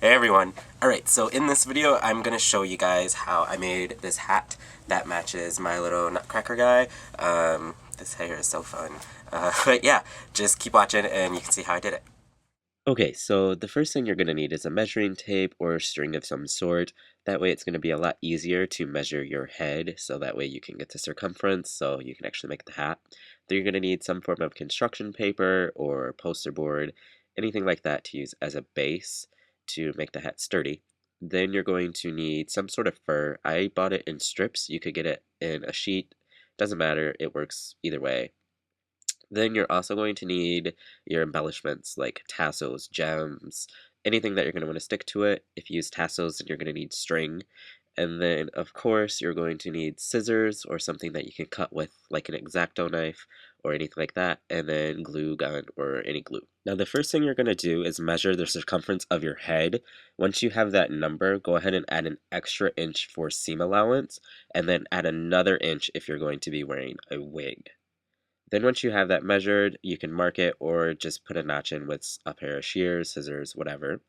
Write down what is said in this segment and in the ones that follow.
Hey everyone! Alright, so in this video I'm going to show you guys how I made this hat that matches my little Nutcracker guy. This hair is so fun. But yeah, just keep watching and you can see how I did it. Okay, so the first thing you're going to need is a measuring tape or a string of some sort. That way it's going to be a lot easier to measure your head, so that way you can get the circumference so you can actually make the hat. Then you're going to need some form of construction paper or poster board, anything like that to use as a base to make the hat sturdy. Then you're going to need some sort of fur. I bought it in strips. You could get it in a sheet. Doesn't matter, it works either way. Then you're also going to need your embellishments like tassels, gems, anything that you're going to want to stick to it. If you use tassels, then you're going to need string. And then, of course, you're going to need scissors or something that you can cut with, like an X-Acto knife or anything like that, and then glue gun or any glue. Now, the first thing you're going to do is measure the circumference of your head. Once you have that number, go ahead and add an extra inch for seam allowance, and then add another inch if you're going to be wearing a wig. Then once you have that measured, you can mark it or just put a notch in with a pair of shears, scissors, whatever.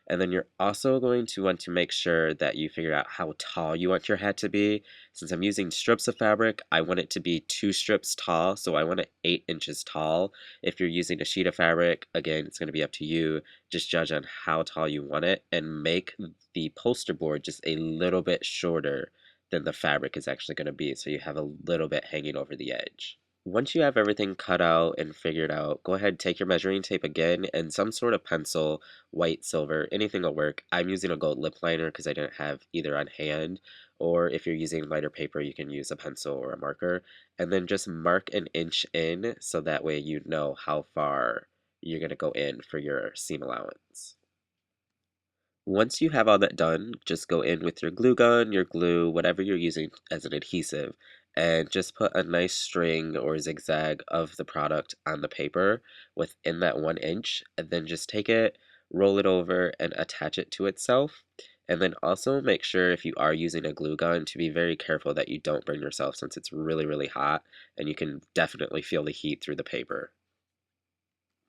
And then you're also going to want to make sure that you figure out how tall you want your hat to be. Since I'm using strips of fabric, I want it to be 2 strips tall, so I want it 8 inches tall. If you're using a sheet of fabric, again, it's going to be up to you. Just judge on how tall you want it and make the poster board just a little bit shorter than the fabric is actually going to be, so you have a little bit hanging over the edge. Once you have everything cut out and figured out, go ahead, take your measuring tape again and some sort of pencil, white, silver, anything will work. I'm using a gold lip liner because I didn't have either on hand, or if you're using lighter paper, you can use a pencil or a marker, and then just mark an inch in so that way you know how far you're going to go in for your seam allowance. Once you have all that done, just go in with your glue gun, your glue, whatever you're using as an adhesive, and just put a nice string or zigzag of the product on the paper within that 1 inch, and then just take it, roll it over, and attach it to itself. And then also make sure if you are using a glue gun to be very careful that you don't burn yourself since it's really, really hot, and you can definitely feel the heat through the paper.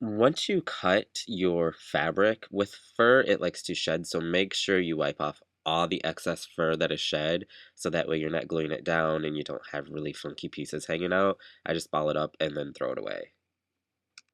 Once you cut your fabric with fur, it likes to shed, so make sure you wipe off all the excess fur that is shed, so that way you're not gluing it down and you don't have really funky pieces hanging out. I just ball it up and then throw it away.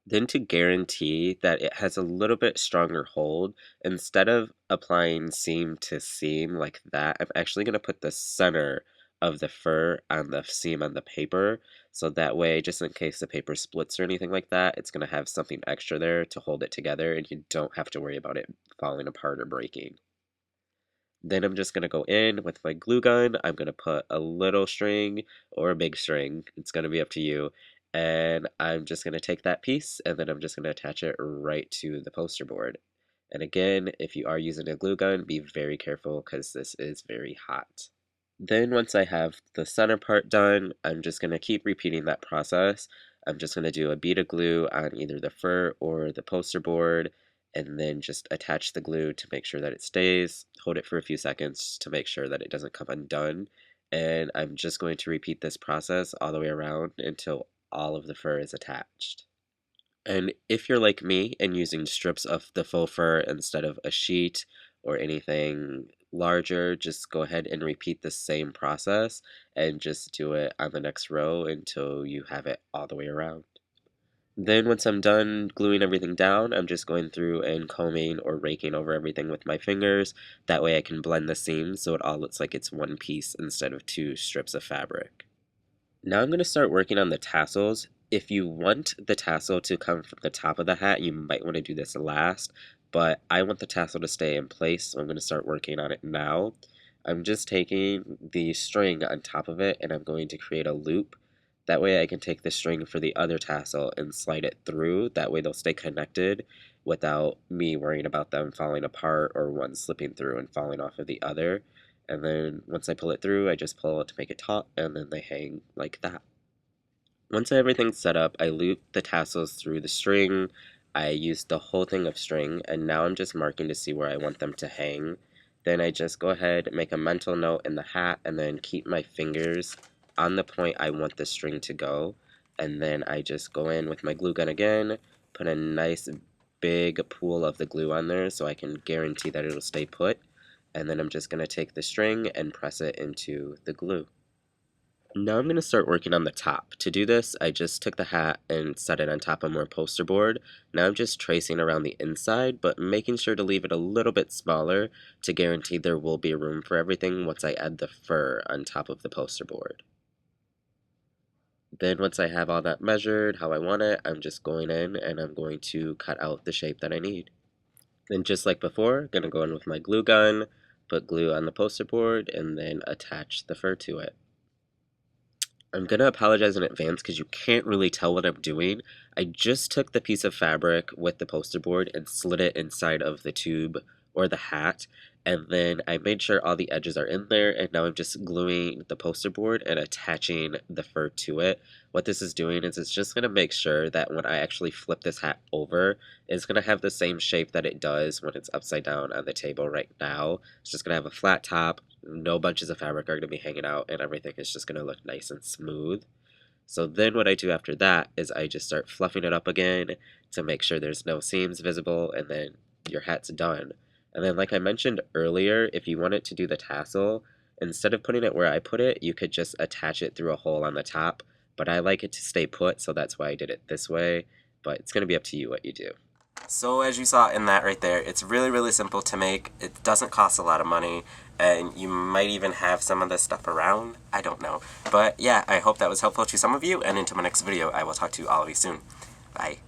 Then to guarantee that it has a little bit stronger hold, instead of applying seam to seam like that, I'm actually going to put the center of the fur on the seam on the paper, so that way, just in case the paper splits or anything like that, it's going to have something extra there to hold it together and you don't have to worry about it falling apart or breaking. Then I'm just going to go in with my glue gun. I'm going to put a little string or a big string. It's going to be up to you. And I'm just going to take that piece and then I'm just going to attach it right to the poster board. And again, if you are using a glue gun, be very careful because this is very hot. Then once I have the center part done, I'm just going to keep repeating that process. I'm just going to do a bead of glue on either the fur or the poster board, and then just attach the glue to make sure that it stays. Hold it for a few seconds to make sure that it doesn't come undone. And I'm just going to repeat this process all the way around until all of the fur is attached. And if you're like me and using strips of the faux fur instead of a sheet or anything larger, just go ahead and repeat the same process and just do it on the next row until you have it all the way around. Then once I'm done gluing everything down, I'm just going through and combing or raking over everything with my fingers. That way I can blend the seams so it all looks like it's one piece instead of 2 strips of fabric. Now I'm going to start working on the tassels. If you want the tassel to come from the top of the hat, you might want to do this last, but I want the tassel to stay in place, so I'm going to start working on it now. I'm just taking the string on top of it and I'm going to create a loop. That way I can take the string for the other tassel and slide it through. That way they'll stay connected without me worrying about them falling apart or one slipping through and falling off of the other. And then once I pull it through, I just pull it to make it taut, and then they hang like that. Once everything's set up, I loop the tassels through the string. I use the whole thing of string, and now I'm just marking to see where I want them to hang. Then I just go ahead, make a mental note in the hat, and then keep my fingers on the point I want the string to go. And then I just go in with my glue gun again, put a nice big pool of the glue on there so I can guarantee that it'll stay put. And then I'm just going to take the string and press it into the glue. Now I'm going to start working on the top. To do this, I just took the hat and set it on top of more poster board. Now I'm just tracing around the inside, but making sure to leave it a little bit smaller to guarantee there will be room for everything once I add the fur on top of the poster board. Then once I have all that measured how I want it, I'm just going in and I'm going to cut out the shape that I need. Then just like before, I'm going to go in with my glue gun, put glue on the poster board, and then attach the fur to it. I'm going to apologize in advance because you can't really tell what I'm doing. I just took the piece of fabric with the poster board and slid it inside of the tube or the hat, and then I made sure all the edges are in there, and now I'm just gluing the poster board and attaching the fur to it. What this is doing is it's just going to make sure that when I actually flip this hat over, it's going to have the same shape that it does when it's upside down on the table right now. It's just going to have a flat top, no bunches of fabric are going to be hanging out, and everything is just going to look nice and smooth. So then what I do after that is I just start fluffing it up again to make sure there's no seams visible, and then your hat's done. And then like I mentioned earlier, if you wanted to do the tassel, instead of putting it where I put it, you could just attach it through a hole on the top. But I like it to stay put, so that's why I did it this way. But it's going to be up to you what you do. So as you saw in that right there, it's really, really simple to make. It doesn't cost a lot of money, and you might even have some of this stuff around. I don't know. But yeah, I hope that was helpful to some of you, and until my next video, I will talk to all of you soon. Bye.